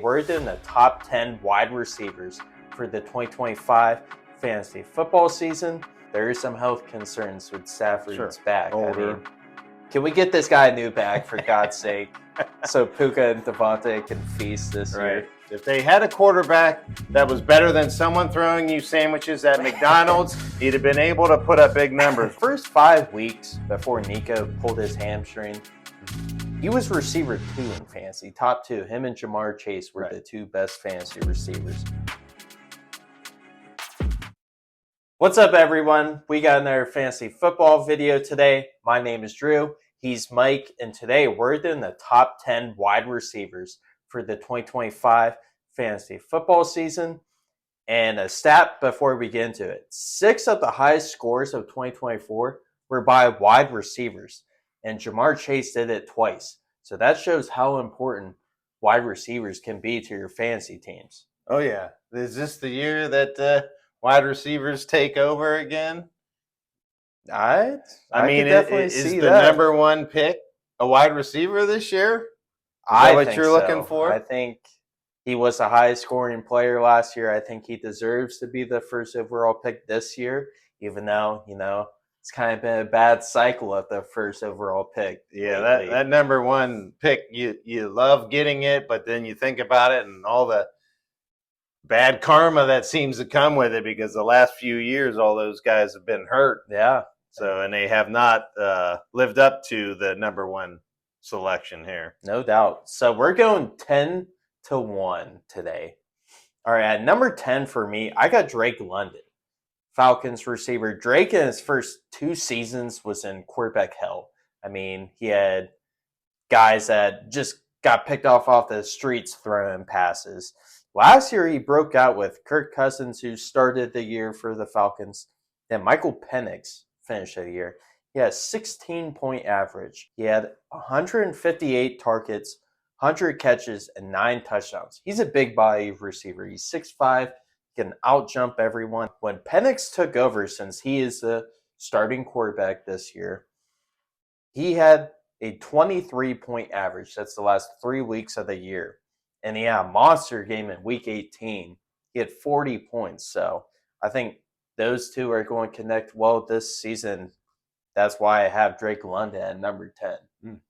We're doing the top 10 wide receivers for the 2025 fantasy football season. There is some health concerns with Stafford's back. Older. I mean, can we get this guy a new back, for God's sake, so Puka and Devontae can feast this year? If they had a quarterback that was better than someone throwing you sandwiches at McDonald's, he'd have been able to put up big numbers. First 5 weeks before Nico pulled his hamstring, he was receiver 2 in fantasy, top 2. Him and Jamar Chase were the 2 best fantasy receivers. What's up, everyone? We got another fantasy football video today. My name is Drew. He's Mike, and today we're doing the top 10 wide receivers for the 2025 fantasy football season. And a stat before we get into it: 6 of the highest scores of 2024 were by wide receivers, and Jamar Chase did it twice. So that shows how important wide receivers can be to your fantasy teams. Oh, yeah. Is this the year that wide receivers take over again? I mean, definitely is the number one pick a wide receiver this year? Is that what you're looking for? I think he was the highest scoring player last year. I think he deserves to be the first overall pick this year, even though, it's kind of been a bad cycle at the first overall pick. Yeah, that number one pick, you love getting it, but then you think about it and all the bad karma that seems to come with it, because the last few years all those guys have been hurt. Yeah. So, and they have not lived up to the number one selection here. No doubt. So we're going 10-1 today. All right, at number 10 for me, I got Drake London, Falcons receiver. Drake in his first 2 seasons was in quarterback hell. I mean, he had guys that just got picked off the streets throwing passes. Last year, he broke out with Kirk Cousins, who started the year for the Falcons. Then Michael Penix finished the year. He had a 16-point average. He had 158 targets, 100 catches, and 9 touchdowns. He's a big body receiver. He's 6'5", can outjump everyone. When Penix took over, since he is the starting quarterback this year, he had a 23-point average. That's the last 3 weeks of the year. And he had a monster game in Week 18. He had 40 points. So I think those two are going to connect well this season. That's why I have Drake London at number 10.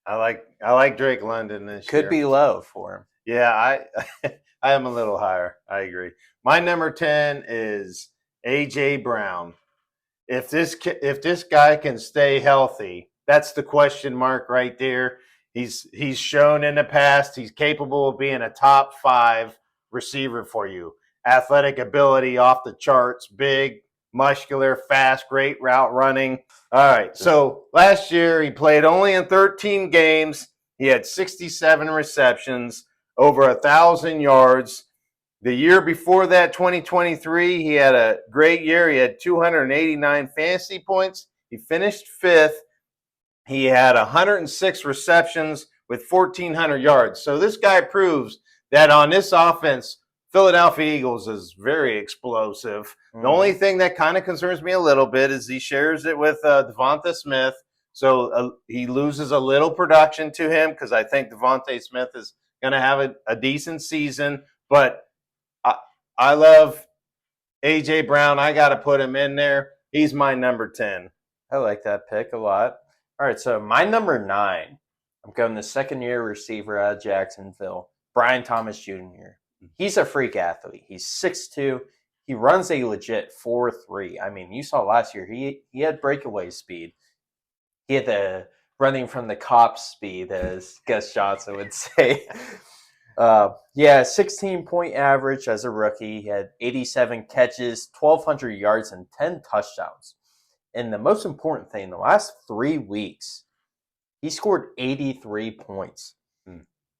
I like Drake London this year. Could be low for him. Yeah, I am a little higher. I agree. My number 10 is A.J. Brown. If this guy can stay healthy, that's the question mark right there. He's shown in the past he's capable of being a top 5 receiver for you. Athletic ability off the charts, big, muscular, fast, great route running. All right, so last year he played only in 13 games. He had 67 receptions, over 1,000 yards. The year before that, 2023, he had a great year. He had 289 fantasy points. He finished 5th. He had 106 receptions with 1,400 yards. So this guy proves that on this offense, Philadelphia Eagles is very explosive. The only thing that kind of concerns me a little bit is he shares it with Devonta Smith. So he loses a little production to him, because I think Devonta Smith is going to have a decent season. But I love A.J. Brown. I got to put him in there. He's my number 10. I like that pick a lot. All right, so my number 9, I'm going the second-year receiver out of Jacksonville, Brian Thomas Jr. He's a freak athlete. He's 6'2". He runs a legit 4.3. I mean, you saw last year, he had breakaway speed. He had the running from the cop speed, as Gus Johnson would say. 16-point average as a rookie. He had 87 catches, 1,200 yards, and 10 touchdowns. And the most important thing, the last 3 weeks, he scored 83 points,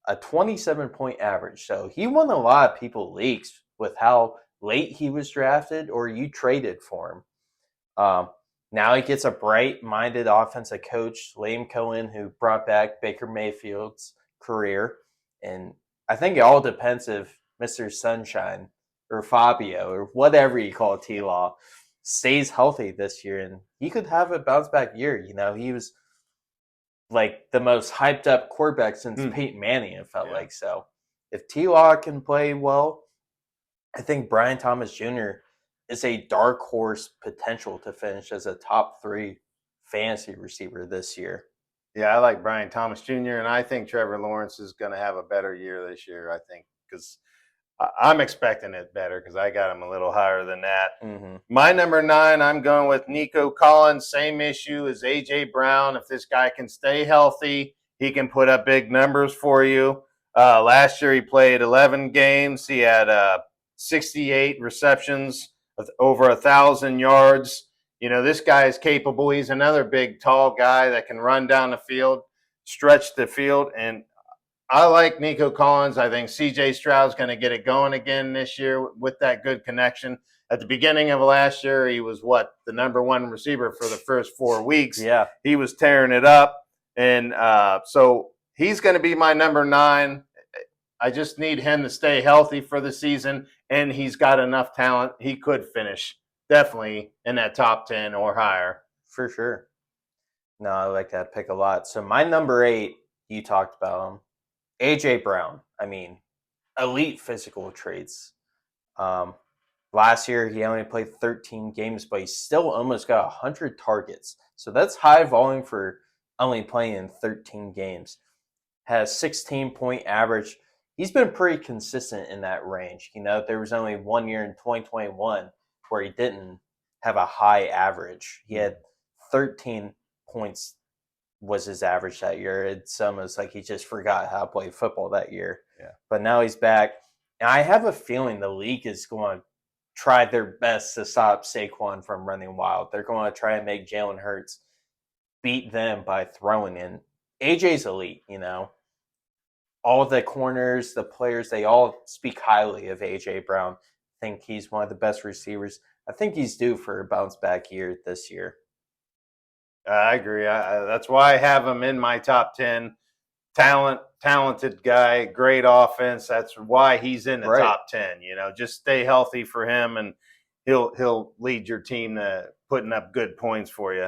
a 27-point average. So he won a lot of people leagues with how late he was drafted or you traded for him. Now he gets a bright-minded offensive coach, Liam Cohen, who brought back Baker Mayfield's career. And I think it all depends if Mr. Sunshine or Fabio or whatever you call T-Law stays healthy this year, and he could have a bounce back year. He was like the most hyped up quarterback since Peyton Manning, it felt like. So If T-Law can play well, I think Brian Thomas Jr. is a dark horse potential to finish as a top 3 fantasy receiver this year. Yeah, I like Brian Thomas Jr., and I think Trevor Lawrence is going to have a better year this year, I think, because I'm expecting it better because I got him a little higher than that. Mm-hmm. My number 9, I'm going with Nico Collins. Same issue as A.J. Brown. If this guy can stay healthy, he can put up big numbers for you. Last year, he played 11 games. He had 68 receptions, over 1,000 yards. You know, this guy is capable. He's another big, tall guy that can run down the field, stretch the field, and I like Nico Collins. I think C.J. Stroud's going to get it going again this year with that good connection. At the beginning of last year, he was the number 1 receiver for the first 4 weeks. Yeah. He was tearing it up. And so he's going to be my number 9. I just need him to stay healthy for the season, and he's got enough talent. He could finish definitely in that top 10 or higher. For sure. No, I like that pick a lot. So my number 8, you talked about him. A.J. Brown. I mean, elite physical traits. Last year, he only played 13 games, but he still almost got 100 targets. So that's high volume for only playing in 13 games. Has 16-point average. He's been pretty consistent in that range. You know, there was only 1 year in 2021 where he didn't have a high average. He had 13 points was his average that year. It's almost like he just forgot how to play football that year. Yeah. But now he's back. And I have a feeling the league is going to try their best to stop Saquon from running wild. They're going to try and make Jalen Hurts beat them by throwing in. AJ's elite, you know. All the corners, the players, they all speak highly of AJ Brown. I think he's one of the best receivers. I think he's due for a bounce back year this year. I agree. That's why I have him in my top 10. Talented guy, great offense. That's why he's in the top 10. You know, just stay healthy for him, and he'll lead your team to putting up good points for you.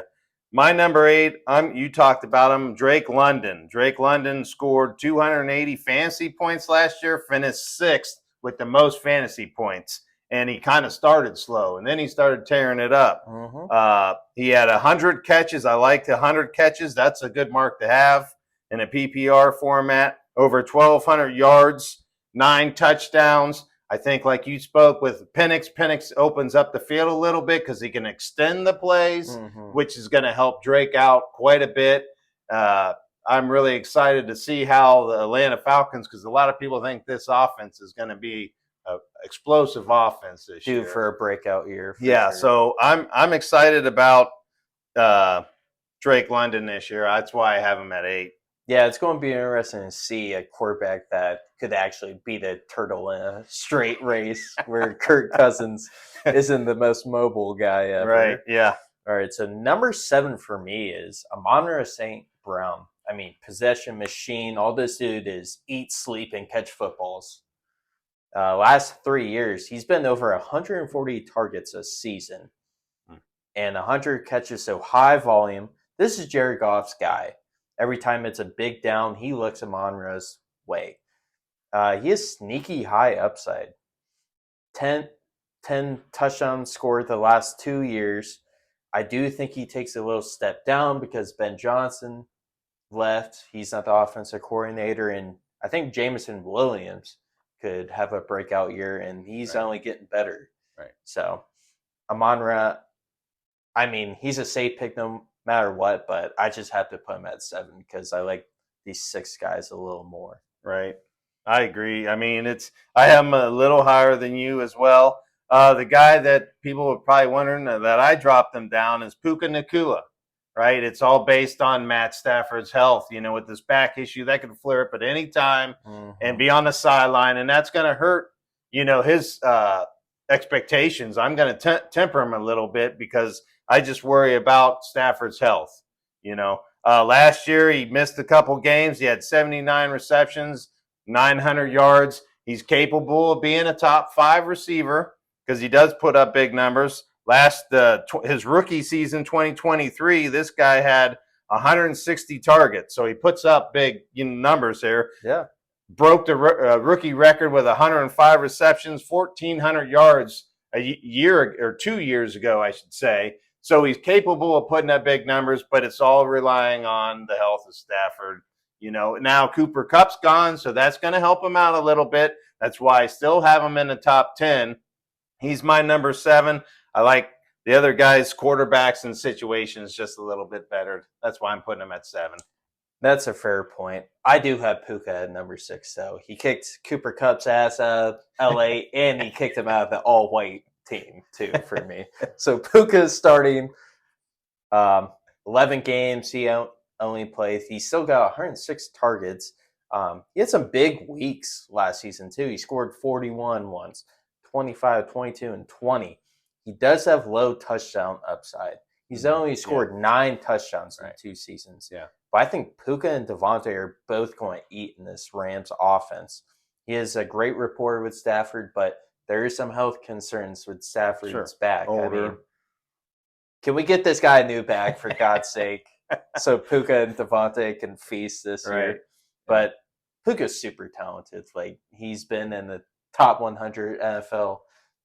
My number 8, you talked about him, Drake London. Drake London scored 280 fantasy points last year, finished 6th with the most fantasy points. And he kind of started slow, and then he started tearing it up. Mm-hmm. He had 100 catches. I like the 100 catches. That's a good mark to have in a PPR format. Over 1,200 yards, 9 touchdowns. I think, like you spoke with Penix opens up the field a little bit because he can extend the plays, which is going to help Drake out quite a bit. I'm really excited to see how the Atlanta Falcons, because a lot of people think this offense is going to be an explosive offense this year. Due for a breakout year. Yeah, sure. So I'm excited about Drake London this year. That's why I have him at 8. Yeah, it's going to be interesting to see a quarterback that could actually beat a turtle in a straight race where Kirk Cousins isn't the most mobile guy ever. Right, yeah. All right, so number 7 for me is Amon-Ra St. Brown. I mean, possession machine. All this dude is eat, sleep, and catch footballs. Last 3 years, he's been over 140 targets a season and 100 catches, so high volume. This is Jared Goff's guy. Every time it's a big down, he looks Amon-Ra's way. He has sneaky high upside. 10 touchdowns scored the last 2 years. I do think he takes a little step down because Ben Johnson left. He's not the offensive coordinator. And I think Jameson Williams could have a breakout year, and he's only getting better. Right. So Amon-Ra, I mean, he's a safe pick no matter what, but I just have to put him at 7 because I like these 6 guys a little more. Right. I agree. I mean, I have him a little higher than you as well. The guy that people are probably wondering that I dropped him down is Puka Nacua, right? It's all based on Matt Stafford's health. You know, with this back issue, that could flare up at any time and be on the sideline, and that's going to hurt, you know, his expectations. I'm going to temper him a little bit because I just worry about Stafford's health. You know, last year he missed a couple games. He had 79 receptions, 900 yards. He's capable of being a top 5 receiver because he does put up big numbers. His rookie season, 2023, this guy had 160 targets. So he puts up big numbers here. Yeah. broke the rookie record with 105 receptions, 1,400 yards a year or 2 years ago, I should say. So he's capable of putting up big numbers, but it's all relying on the health of Stafford. Now Cooper Kupp's gone, so that's going to help him out a little bit. That's why I still have him in the top 10. He's my number 7. I like the other guys' quarterbacks and situations just a little bit better. That's why I'm putting him at 7. That's a fair point. I do have Puka at number 6, though. He kicked Cooper Kupp's ass out of LA, and he kicked him out of the all-white team, too, for me. So Puka is starting 11 games. He only played. He still got 106 targets. He had some big weeks last season, too. He scored 41 once, 25, 22, and 20. He does have low touchdown upside. He's only scored 9 touchdowns in 2 seasons. Yeah. But I think Puka and Devontae are both going to eat in this Rams offense. He has a great rapport with Stafford, but there is some health concerns with Stafford's back. Older. I mean, can we get this guy a new back, for God's sake, so Puka and Devontae can feast this year? But Puka's super talented. Like, he's been in the top 100 NFL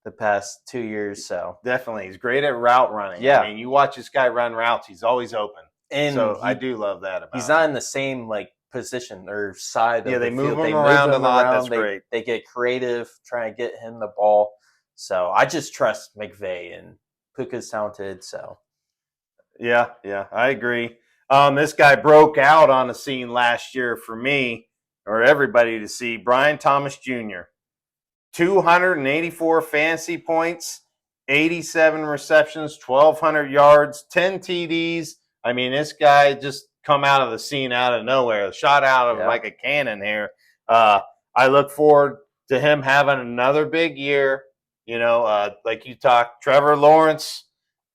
the past 2 years. So definitely, he's great at route running. Yeah. I mean, you watch this guy run routes; he's always open. And so I do love that about he's him. not in the same position or side of they the move field. him around a lot. That's they, great. They get creative, trying to get him the ball. So I just trust McVay, and Puka's talented. So yeah, I agree. This guy broke out on the scene last year for me, or everybody to see. Brian Thomas Jr. 284 fantasy points, 87 receptions, 1,200 yards, 10 TDs. I mean, this guy just come out of the scene out of nowhere, shot out of like a cannon here. I look forward to him having another big year. Like you talked, Trevor Lawrence,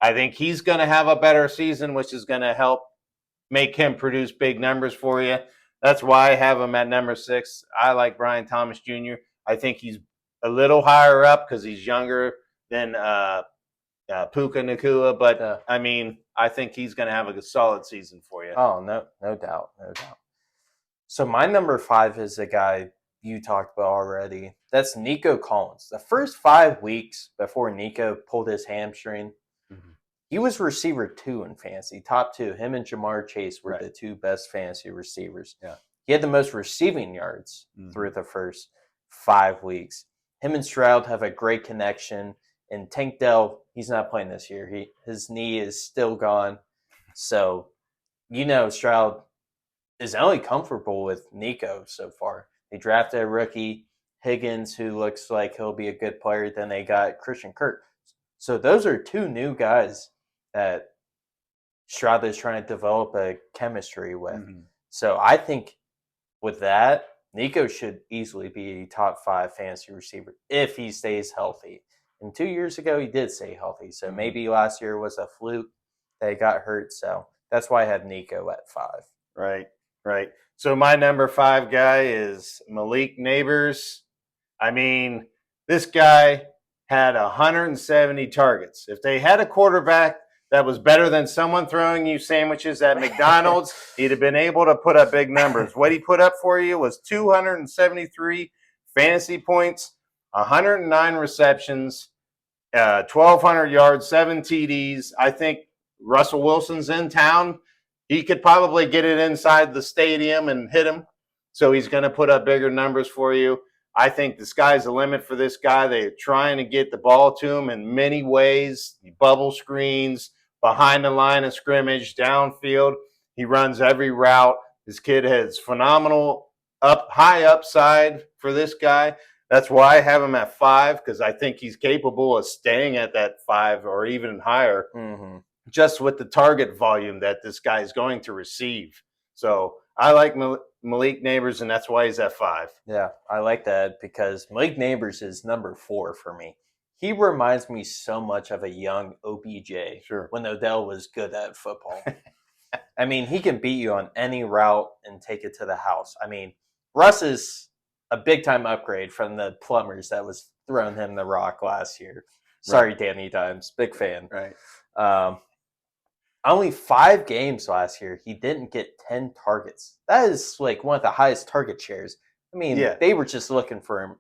I think he's going to have a better season, which is going to help make him produce big numbers for you. That's why I have him at number 6. I like Brian Thomas Jr. I think he's a little higher up because he's younger than Puka Nacua, but I mean, I think he's going to have a solid season for you. Oh, no doubt. So my number 5 is a guy you talked about already. That's Nico Collins. The first 5 weeks before Nico pulled his hamstring, he was receiver 2 in fantasy, top 2. Him and Jamar Chase were the 2 best fantasy receivers. Yeah. He had the most receiving yards through the first 5 weeks. Him and Stroud have a great connection. And Tank Dell, he's not playing this year. His knee is still gone. So, Stroud is only comfortable with Nico so far. They drafted a rookie, Higgins, who looks like he'll be a good player. Then they got Christian Kirk. So those are 2 new guys that Stroud is trying to develop a chemistry with. So I think with that, Nico should easily be a top 5 fantasy receiver if he stays healthy. And 2 years ago, he did stay healthy. So maybe last year was a fluke that he got hurt. So that's why I have Nico at 5. Right. So my number 5 guy is Malik Neighbors. I mean, this guy had 170 targets. If they had a quarterback that was better than someone throwing you sandwiches at McDonald's, he'd have been able to put up big numbers. What he put up for you was 273 fantasy points, 109 receptions, 1,200 yards, 7 TDs. I think Russell Wilson's in town. He could probably get it inside the stadium and hit him. So he's going to put up bigger numbers for you. I think the sky's the limit for this guy. They're trying to get the ball to him in many ways. Bubble screens, behind the line of scrimmage, downfield. He runs every route. This kid has phenomenal high upside for this guy. That's why I have him at 5, because I think he's capable of staying at that 5 or even higher, just with the target volume that this guy is going to receive. So I like Malik Neighbors, and that's why he's at 5. Yeah, I like that because Malik Neighbors is number 4 for me. He reminds me so much of a young OBJ when Odell was good at football. I mean, he can beat you on any route and take it to the house. I mean, Russ is a big-time upgrade from the plumbers that was throwing him the rock last year. Sorry, Danny Dimes. Big fan. Right. Only 5 games last year, he didn't get 10 targets. That is like one of the highest target shares. I mean, Yeah. they were just looking for him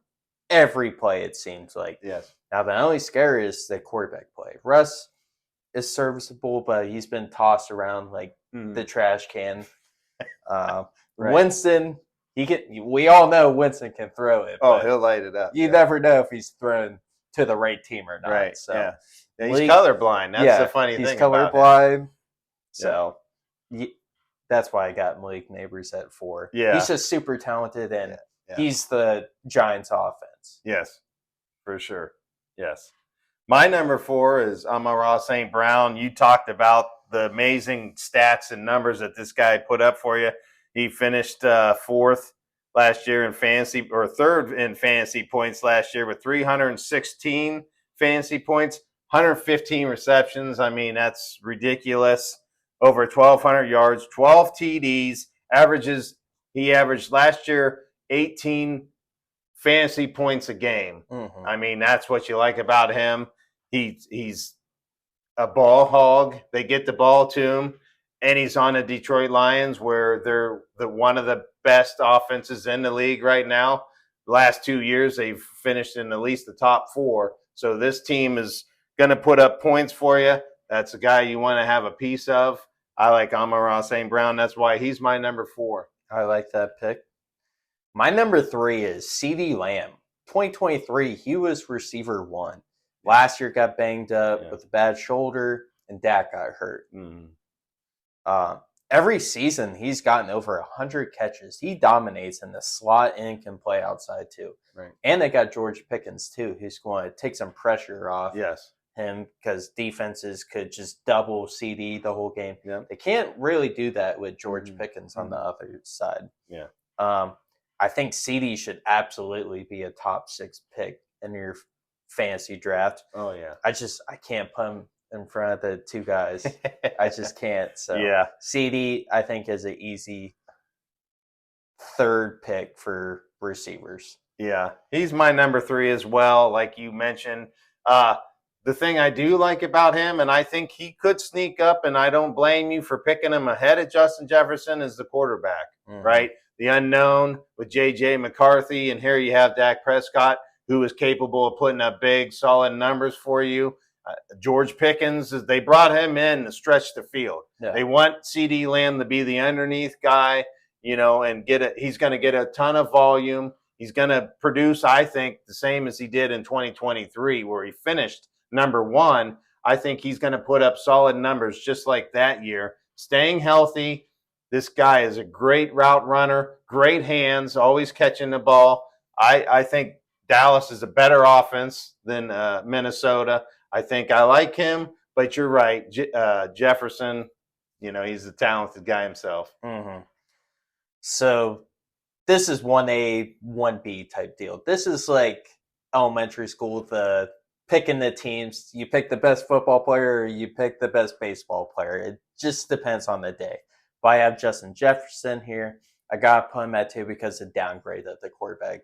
every play, it seems like. Yes. Now, the only scare is the quarterback play. Russ is serviceable, but he's been tossed around like the trash can. Right. Winston, we all know Winston can throw it. Oh, but he'll light it up. you never know if he's thrown to the right team or not. Right. So, Yeah. He's colorblind. That's the funny he's thing about him. colorblind. So, that's why I got Malik Neighbors at 4. Yeah. He's just super talented, and Yeah. he's the Giants' offense. Yes, for sure. Yes. My number 4 is Amon-Ra St. Brown. You talked about the amazing stats and numbers that this guy put up for you. He finished 4th last year in fantasy, or 3rd in fantasy points last year with 316 fantasy points, 115 receptions. I mean, that's ridiculous. Over 1,200 yards, 12 TDs, he averaged last year 18 fantasy points a game. Mm-hmm. I mean, that's what you like about him. He's a ball hog. They get the ball to him, and he's on the Detroit Lions, where they're one of the best offenses in the league right now. The last 2 years, they've finished in at least the top 4. So this team is going to put up points for you. That's a guy you want to have a piece of. I like Amon-Ra St. Brown. That's why he's my number 4. I like that pick. My number 3 is CeeDee Lamb. 2023, he was receiver 1. Last year got banged up with a bad shoulder, and Dak got hurt. Every season, he's gotten over 100 catches. He dominates in the slot and can play outside too. Right. And they got George Pickens too, who's going to take some pressure off him because defenses could just double CD the whole game. Yep. They can't really do that with George Pickens on the other side. Yeah. I think CD should absolutely be a top 6 pick in your fantasy draft. Oh yeah. I can't put him in front of the 2 guys. I just can't. So CD, I think, is an easy 3rd pick for receivers. Yeah, he's my number 3 as well. Like you mentioned, the thing I do like about him, and I think he could sneak up, and I don't blame you for picking him ahead of Justin Jefferson, is the quarterback, right? The unknown with J.J. McCarthy, and here you have Dak Prescott, who is capable of putting up big, solid numbers for you. George Pickens, they brought him in to stretch the field. Yeah. They want CeeDee Lamb to be the underneath guy, and he's going to get a ton of volume. He's going to produce, I think, the same as he did in 2023, where he finished number 1. I think he's going to put up solid numbers just like that year. Staying healthy. This guy is a great route runner, great hands, always catching the ball. I think Dallas is a better offense than Minnesota. I think I like him, but you're right. Jefferson, he's a talented guy himself. Mm-hmm. So this is 1A, 1B type deal. This is like elementary school, the picking the teams. You pick the best football player, or you pick the best baseball player. It just depends on the day. But I have Justin Jefferson here. I got to put him at 2 because of the downgrade of the quarterback,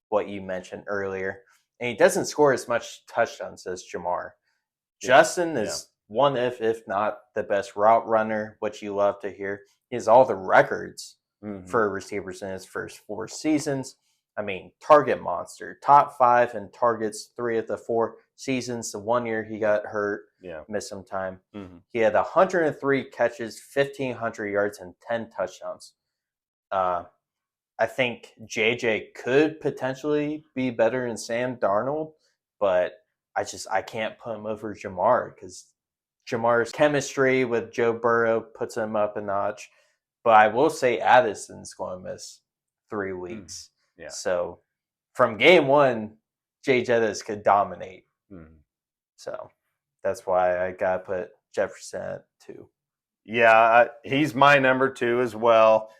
what you mentioned earlier. And he doesn't score as much touchdowns as Jamar. Justin is one, if not the best route runner, which you love to hear. He has all the records for receivers in his first 4 seasons. I mean, target monster, top 5 in targets 3 of the 4 seasons. The 1 year he got hurt, missed some time. He had 103 catches, 1,500 yards, and 10 touchdowns. I think JJ could potentially be better than Sam Darnold, but I can't put him over Jamar because Jamar's chemistry with Joe Burrow puts him up a notch. But I will say Addison's going to miss 3 weeks. Yeah. So from game 1, Jay Jettis could dominate. So that's why I got to put Jefferson at 2. Yeah, he's my number 2 as well.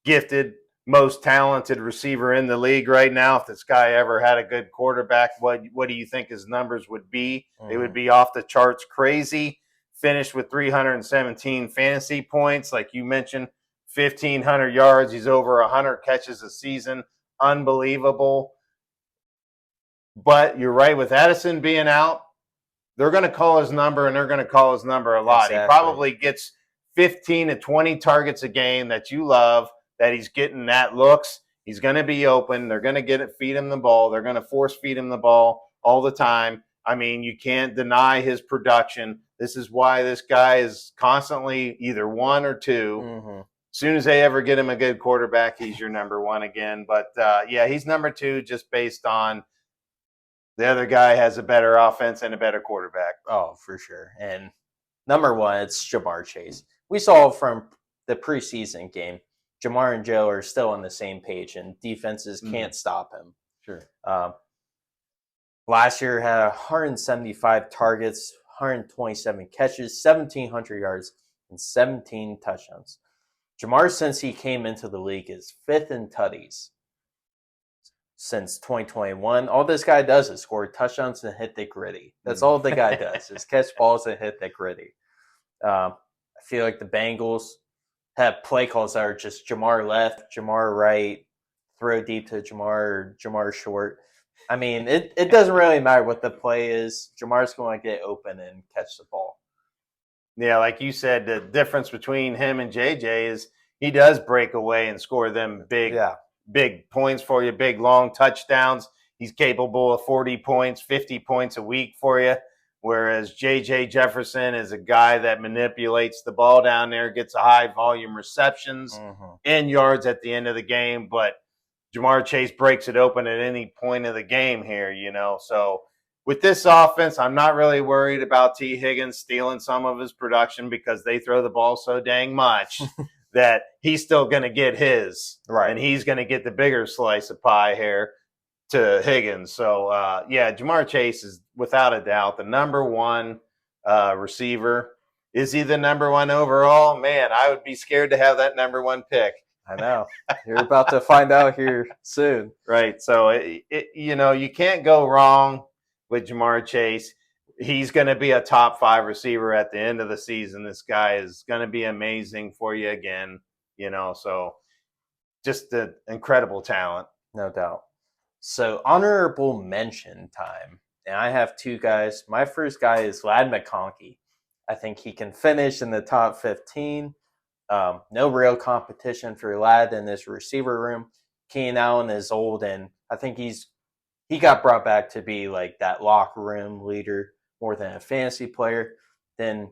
Gifted, most talented receiver in the league right now. If this guy ever had a good quarterback, what do you think his numbers would be? They would be off the charts crazy. Finished with 317 fantasy points. Like you mentioned, 1,500 yards. He's over 100 catches a season. Unbelievable. But you're right, with Addison being out, they're going to call his number, and they're going to call his number a lot. Exactly. He probably gets 15 to 20 targets a game that you love, that he's getting that looks. He's going to be open. They're going to feed him the ball. They're going to force feed him the ball all the time. I mean, you can't deny his production. This is why this guy is constantly either 1 or 2. Mm-hmm. As soon as they ever get him a good quarterback, he's your number 1 again. But yeah, he's number 2 just based on the other guy has a better offense and a better quarterback. Oh, for sure. And number 1, it's Ja'Marr Chase. We saw from the preseason game, Ja'Marr and Joe are still on the same page, and defenses can't stop him. Sure. Last year had 175 targets, 127 catches, 1,700 yards, and 17 touchdowns. Ja'Marr, since he came into the league, is 5th in tutties since 2021. All this guy does is score touchdowns and hit the gritty. That's all the guy does is catch balls and hit the gritty. I feel like the Bengals have play calls that are just Ja'Marr left, Ja'Marr right, throw deep to Ja'Marr, or Ja'Marr short. I mean, it doesn't really matter what the play is. Jamar's going to get open and catch the ball. Yeah, like you said, the difference between him and JJ is he does break away and score them big points for you, big long touchdowns. He's capable of 40 points, 50 points a week for you. Whereas J.J. Jefferson is a guy that manipulates the ball down there, gets a high volume receptions and yards at the end of the game. But Ja'Marr Chase breaks it open at any point of the game here, you know. So with this offense, I'm not really worried about T. Higgins stealing some of his production because they throw the ball so dang much that he's still going to get his. Right. And he's going to get the bigger slice of pie here to Higgins. So, yeah, Ja'Marr Chase is without a doubt the number 1 receiver. Is he the number 1 overall? Man, I would be scared to have that number 1 pick. I know. You're about to find out here soon. Right. So, you know, you can't go wrong with Ja'Marr Chase. He's going to be a top 5 receiver at the end of the season. This guy is going to be amazing for you again, you know, so just an incredible talent. No doubt. So, honorable mention time. And I have 2 guys. My first guy is Ladd McConkey. I think he can finish in the top 15. No real competition for Ladd in this receiver room. Keenan Allen is old, and I think he got brought back to be like that locker room leader more than a fantasy player. Then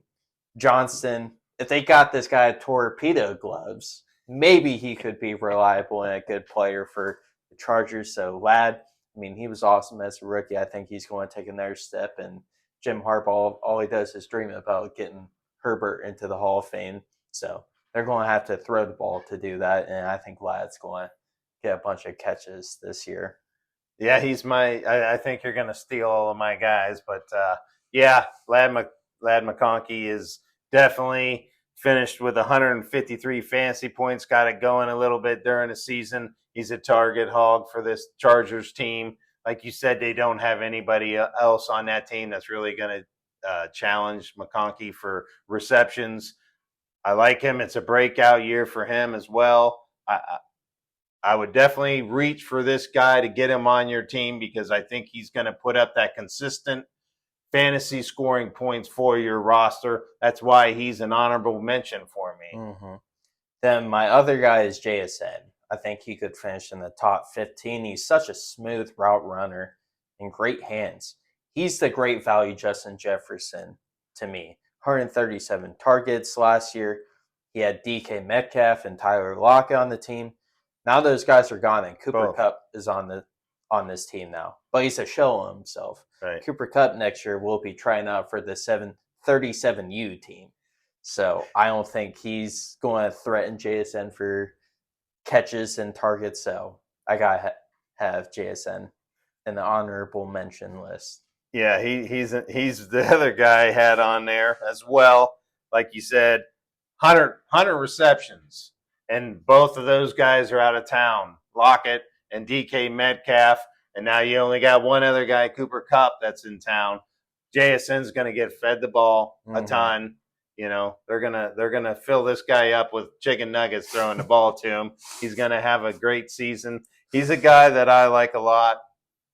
Johnston, if they got this guy torpedo gloves, maybe he could be reliable and a good player for the Chargers. So Ladd, I mean, he was awesome as a rookie. I think he's going to take another step. And Jim Harbaugh, all he does is dream about getting Herbert into the Hall of Fame. So they're going to have to throw the ball to do that. And I think Ladd's going to get a bunch of catches this year. Yeah, he's I think you're going to steal all of my guys. But, yeah, Ladd McConkey is definitely finished with 153 fantasy points, got it going a little bit during the season. He's a target hog for this Chargers team. Like you said, they don't have anybody else on that team that's really going to challenge McConkey for receptions. I like him. It's a breakout year for him as well. I would definitely reach for this guy to get him on your team because I think he's going to put up that consistent fantasy scoring points for your roster. That's why he's an honorable mention for me. Then my other guy is JSN. I think he could finish in the top 15. He's such a smooth route runner and great hands. He's the great value Justin Jefferson to me. 137 targets last year. He had DK Metcalf and Tyler Lockett on the team. Now those guys are gone, and Cooper Kupp is on this team now. But he's a shell of himself. Right. Cooper Kupp next year will be trying out for the 737U team. So I don't think he's going to threaten JSN for catches and targets. So I got to have JSN in the honorable mention list. Yeah, he's the other guy I had on there as well. Like you said, 100 receptions. And both of those guys are out of town, Lockett and DK Metcalf. And now you only got one other guy, Cooper Kupp, that's in town. JSN's going to get fed the ball a ton. You know, they're gonna fill this guy up with chicken nuggets throwing the ball to him. He's going to have a great season. He's a guy that I like a lot.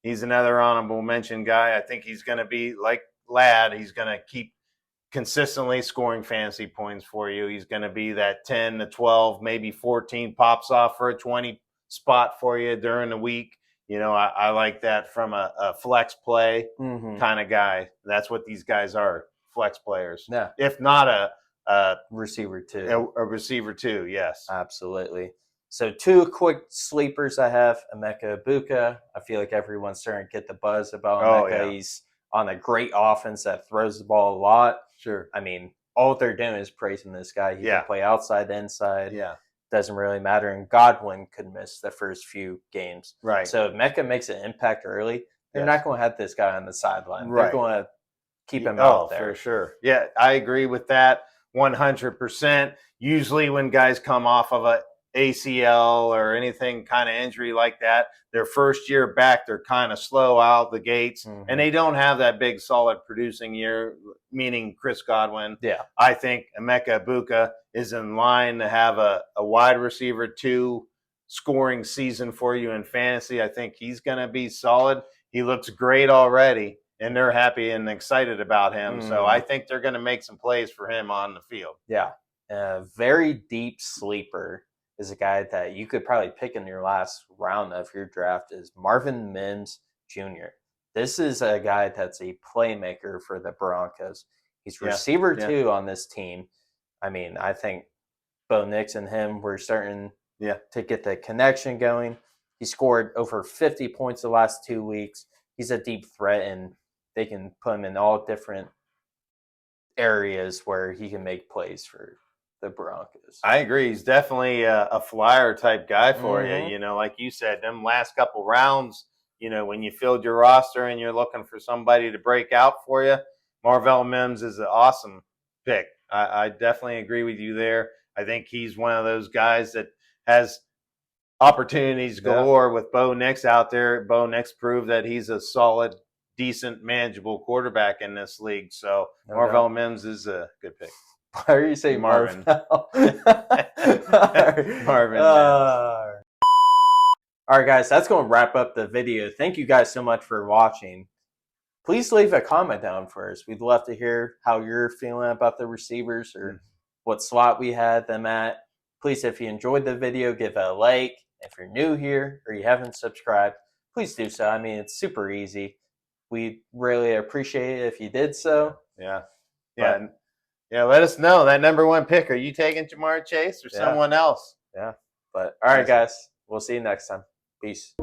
He's another honorable mention guy. I think he's going to be like Ladd. He's going to keep consistently scoring fantasy points for you. He's going to be that 10 to 12, maybe 14 pops off for a 20 spot for you during the week. I like that from a flex play kind of guy. That's what these guys are, flex players. Yeah. If not a receiver too. A receiver too, yes. Absolutely. So 2 quick sleepers I have. Emeka Ibuka. I feel like everyone's starting to get the buzz about Emeka. Yeah. He's on a great offense that throws the ball a lot. Sure. I mean, all they're doing is praising this guy. He can play outside, inside. Yeah. Doesn't really matter. And Godwin could miss the first few games. Right. So if Mecca makes an impact early, they're not going to have this guy on the sideline. Right. They're going to keep him out there. For sure. Yeah, I agree with that 100%. Usually when guys come off of a ACL or anything kind of injury like that, their first year back, they're kind of slow out the gates, and they don't have that big, solid producing year, meaning Chris Godwin. Yeah. I think Emeka Ibuka is in line to have a wide receiver 2 scoring season for you in fantasy. I think he's going to be solid. He looks great already, and they're happy and excited about him. So I think they're going to make some plays for him on the field. Yeah. A very deep sleeper is a guy that you could probably pick in your last round of your draft is Marvin Mims Jr. This is a guy that's a playmaker for the Broncos. He's receiver 2 on this team. I mean, I think Bo Nix and him were starting to get the connection going. He scored over 50 points the last 2 weeks. He's a deep threat, and they can put him in all different areas where he can make plays for the Broncos. I agree. He's definitely a flyer type guy for you. Like you said, them last couple rounds, when you filled your roster and you're looking for somebody to break out for you, Marvell Mims is an awesome pick. I definitely agree with you there. I think he's one of those guys that has opportunities galore with Bo Nix out there. Bo Nix proved that he's a solid, decent, manageable quarterback in this league. So Marvell Mims is a good pick. Why are you saying Marvin? Marvin. All right, guys, that's going to wrap up the video. Thank you guys so much for watching. Please leave a comment down for us. We'd love to hear how you're feeling about the receivers or what slot we had them at. Please, if you enjoyed the video, give it a like. If you're new here or you haven't subscribed, please do so. I mean, it's super easy. We really appreciate it if you did so. Yeah. Let us know that number 1 pick. Are you taking Jamar Chase or someone else? Yeah. But all right, guys, we'll see you next time. Peace.